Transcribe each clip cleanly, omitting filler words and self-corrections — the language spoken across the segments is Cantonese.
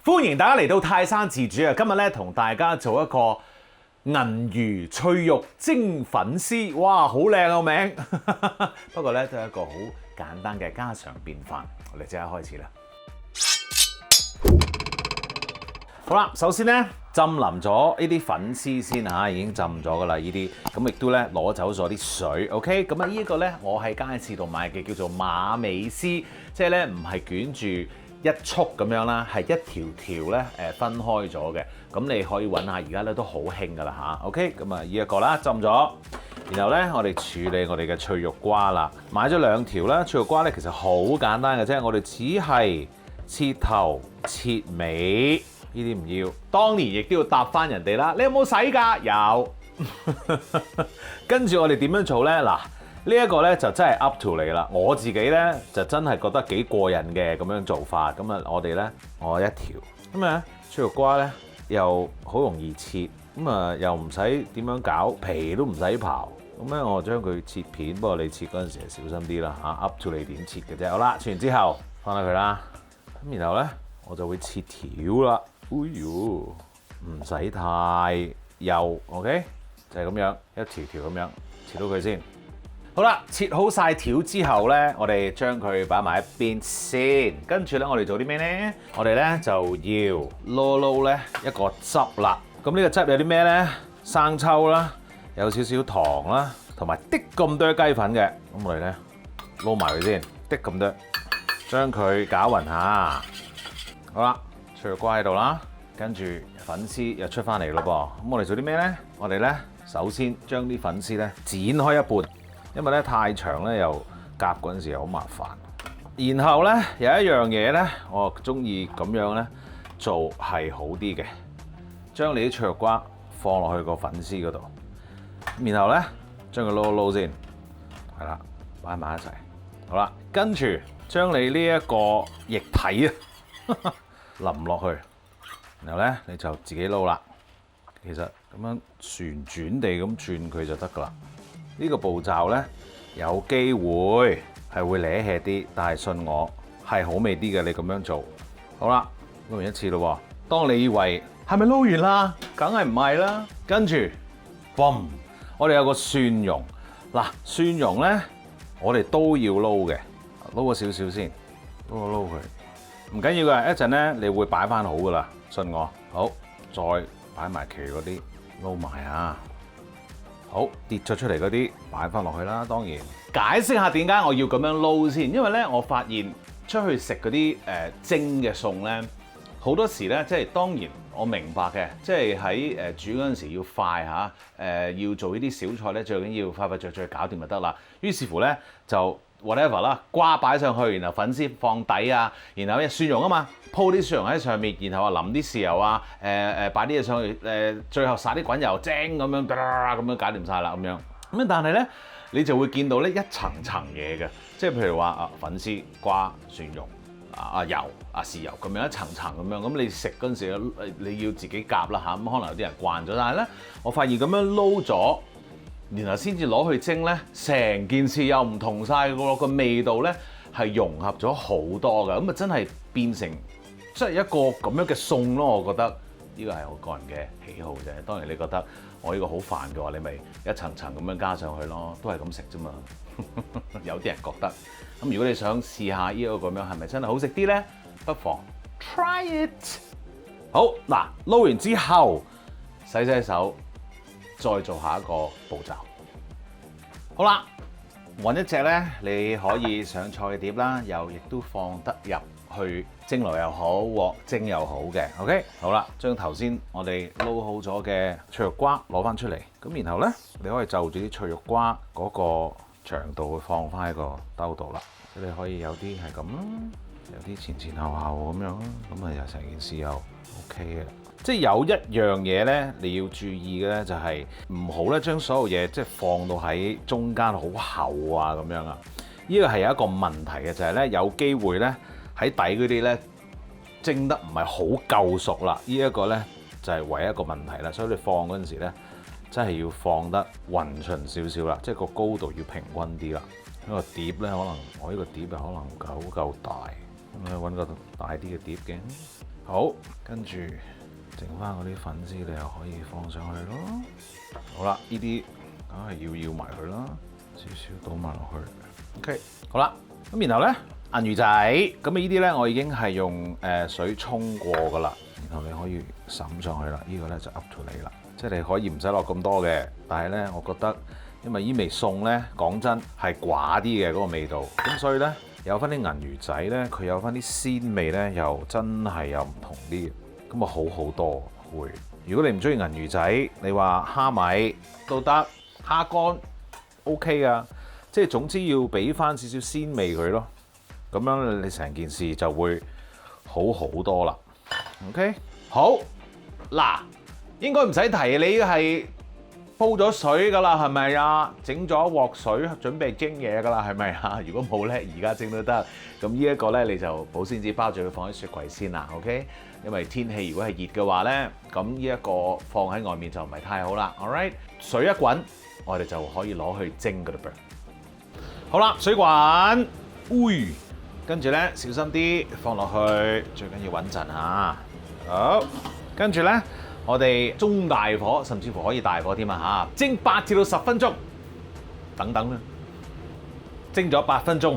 歡迎大家嚟到泰山自主啊！今日咧同大家做一個銀魚脆肉蒸粉絲，哇，好靚個名！不過咧都係一個好簡單嘅家常便飯，我哋即刻開始啦。好啦，首先咧浸腍咗呢啲粉絲先嚇，已經浸咗噶啦呢啲，咁亦都咧攞走咗啲水。OK， 咁啊呢一個咧我喺街市度買嘅叫做馬尾絲，即係咧唔係捲住一束咁樣啦，係一條條咧分開咗嘅。咁你可以揾下，而家咧都好興噶啦嚇。OK， 咁啊呢一個啦浸咗，然後咧我哋處理我哋嘅脆肉瓜啦。買咗2條啦，脆肉瓜咧其實好簡單嘅啫，我哋只係切頭切尾，呢啲唔要。當年亦都要答翻人哋啦，你有冇洗㗎？有。跟住我哋點樣做咧？嗱。呢一個咧就真係 up to 你啦，我自己咧就真係覺得幾過癮嘅咁樣做法。咁啊，我哋咧我一條咁啊，脆肉瓜咧又好容易切，咁啊又唔使點樣搞，皮都唔使刨。咁咧我將佢切片，不過你切嗰陣時係小心啲啦嚇 ，up to 你點切嘅啫。好啦，切完之後放喺佢啦，咁然後咧我就會切條啦。哎呦，唔使太幼 ，OK， 就係咁樣一條條咁樣切到佢先。好啦，切好晒條之後咧，我哋將佢擺埋一邊先。跟住咧，我哋做啲咩咧？我哋咧就要撈咧一個汁啦。咁呢個汁有啲咩咧？生抽啦，有少少糖啦，同埋啲咁多雞粉嘅。咁我哋咧撈埋佢先，啲咁多，將佢攪勻下。好啦，脆肉瓜喺度啦，跟住粉絲又出翻嚟咯噃。咁我哋做啲咩咧？我哋咧首先將啲粉絲咧剪開一半。因為咧太長咧又夾嗰陣時又好麻煩，然後咧有一樣嘢咧，我中意咁樣咧做係好啲嘅，將你啲脆肉瓜放落去個粉絲嗰度，然後咧將佢撈一撈先，係啦，擺埋一齊，好啦，跟住將你呢一個液體啊淋落去，然後咧你就自己撈啦。其實咁樣旋轉地咁轉佢就得㗎啦。呢個步驟咧有機會係會瀨氣啲，但係信我係好味啲嘅。你咁樣做好啦，撈完一次咯。當你以為係咪撈完啦？梗係唔係啦。跟住嘣，我哋有個蒜蓉嗱，蒜蓉咧我哋都要撈嘅，撈個少少先，撈佢，唔緊要嘅。一陣咧你會擺翻好噶啦，信我。好，再擺埋其餘嗰啲撈埋啊。好，跌咗出嚟嗰啲擺翻落去啦。當然解釋下點解我要咁樣撈先，因為咧我發現出去食嗰啲蒸嘅餸咧，好多時咧即係當然我明白嘅，即係喺煮嗰陣時要快嚇，要做呢啲小菜咧最緊要快快脆脆搞掂就得啦。於是乎咧就 whatever 啦，瓜擺上去，然後粉絲放底啊，然後蒜蓉啊嘛，鋪啲蒜蓉喺上面，然後啊淋啲豉油啊，擺啲嘢上去，最後撒啲滾油蒸咁樣，咁樣搞掂晒啦咁樣。咁但係咧，你就會見到咧一層層嘢嘅，即係譬如話粉絲、瓜、蒜蓉、油、豉油咁樣一層層咁樣。咁你食嗰陣時你要自己夾啦嚇。咁可能有啲人慣咗，但係咧我發現咁樣撈咗，然後先至攞去蒸咧，成件事又唔同晒喎，個味道咧係融合咗好多㗎，咁啊真係變成即係一個咁樣嘅餸咯。我覺得呢個係我個人嘅喜好啫。當然你覺得我呢個好煩嘅話，你咪一層層咁樣加上去咯，都係咁食啫嘛。有啲人覺得咁，如果你想試下呢個咁樣係咪真係好食啲咧，不妨 try it。好嗱，撈完之後洗手。再做下一個步驟。好啦，揾一隻咧，你可以上菜嘅碟啦，又亦都放得入去蒸爐又好，鑊蒸又好嘅。OK， 好啦，將頭先我哋撈好咗嘅脆肉瓜攞翻出嚟，咁然後咧，你可以就住啲脆肉瓜嗰個長度去放翻喺個兜度啦。你可以有啲係咁啦，有啲前後咁樣啦，咁啊又成件事又 OK 嘅。即係有一樣嘢咧，你要注意嘅咧，就係唔好咧將所有嘢即係放到喺中間好厚啊咁樣啊。呢個係有一個問題嘅，就係咧有機會咧喺底嗰啲咧蒸得唔係好夠熟啦。呢一個咧就係唯一一個問題啦。所以你放嗰陣時咧，真係要放得勻循少少啦，即係個高度要平均啲啦。呢個碟咧，可能我呢個碟可能唔夠大，咁啊揾個大啲嘅碟嘅。好，跟住剩翻嗰啲粉絲，你又可以放上去咯。好啦，呢啲梗係要埋佢啦，少少倒埋落去。OK， 好啦，咁然後咧銀魚仔，咁呢啲咧我已經係用水沖過噶啦，然後你可以滲上去啦。呢個咧就 up to 你啦，即係你可以唔使落咁多嘅，但係咧我覺得因為呢味餸咧講真係寡啲嘅嗰個味道，咁所以咧有翻啲銀魚仔咧，佢有翻啲鮮味咧，又真係有唔同啲，咁啊好多會。如果你唔中意銀魚仔，你話蝦米都得，蝦乾 OK 啊，即係總之要俾翻少少鮮味佢咯。咁樣你成件事就會好多啦。OK， 好嗱，應該唔使提，你係煲咗水噶啦，係咪啊？整咗鑊水，準備蒸嘢噶啦，係咪啊？如果冇咧，而家蒸都得。咁呢一個咧，你就保鮮紙包住佢放喺雪櫃先啦。OK， 因為天氣如果係熱嘅話咧，咁呢一個放喺外面就唔係太好啦。Alright， 水一滾，我哋就可以攞去蒸噶啦噃。好啦，水滾，跟住咧小心啲放落去，最緊要穩陣嚇。好，跟住咧我哋中大火，甚至乎可以大火添啊嚇，蒸8至到10分鐘，等等啦。蒸咗8分鐘，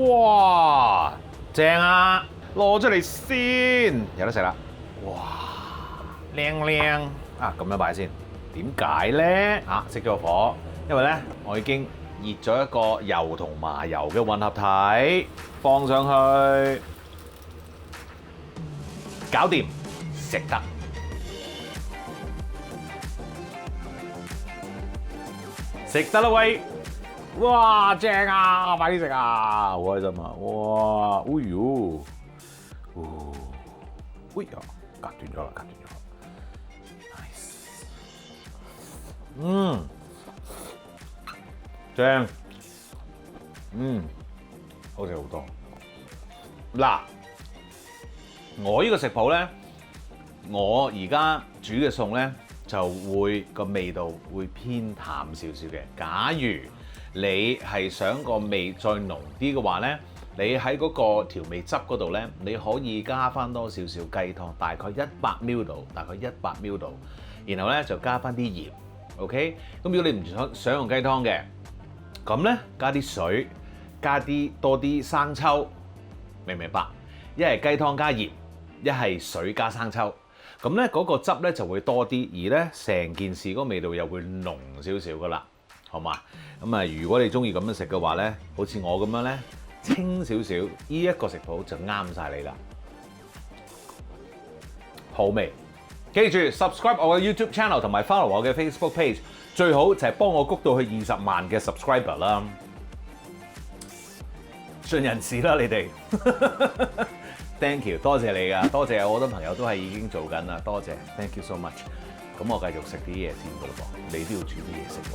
哇，正啊！攞出嚟先，有得食啦！哇，靚啊！咁樣擺先，點解咧？熄咗個火，因為咧我已經熱咗一個油同麻油嘅混合體，放上去，搞掂，食得。食得啦喂！哇，正啊！快啲食啊！好開心啊！哇，哎呦，哎呀，隔斷咗啦，nice，正，好食好多。嗱，我呢個食譜咧，我而家煮嘅餸咧，就會個味道會偏淡少少嘅。假如你係想個味再濃啲嘅話咧，你喺嗰個調味汁嗰度咧，你可以加翻多少少雞湯，大概100 ml 度，然後咧就加翻啲鹽 ，OK。咁如果你唔想用雞湯嘅，咁咧加啲水，加多啲生抽，明唔明白？一係雞湯加鹽，一係水加生抽。咁咧嗰個汁咧就會多啲，而咧成件事嗰個味道又會濃少少噶啦，好嘛？咁啊，如果你中意咁樣食嘅話咧，好似我咁樣咧，清少少，呢一個食譜就啱晒你啦，好味！記住 subscribe 我嘅 YouTube channel 同埋 follow 我嘅 Facebook page， 最好就係幫我谷到去20萬嘅 subscriber 啦，盡人事啦你哋。Thank you， 多謝你啊，多謝好多朋友都係已經做緊啦，多謝 ，thank you so much。咁我繼續食啲嘢先噶咯噃，你都要煮啲嘢食喎。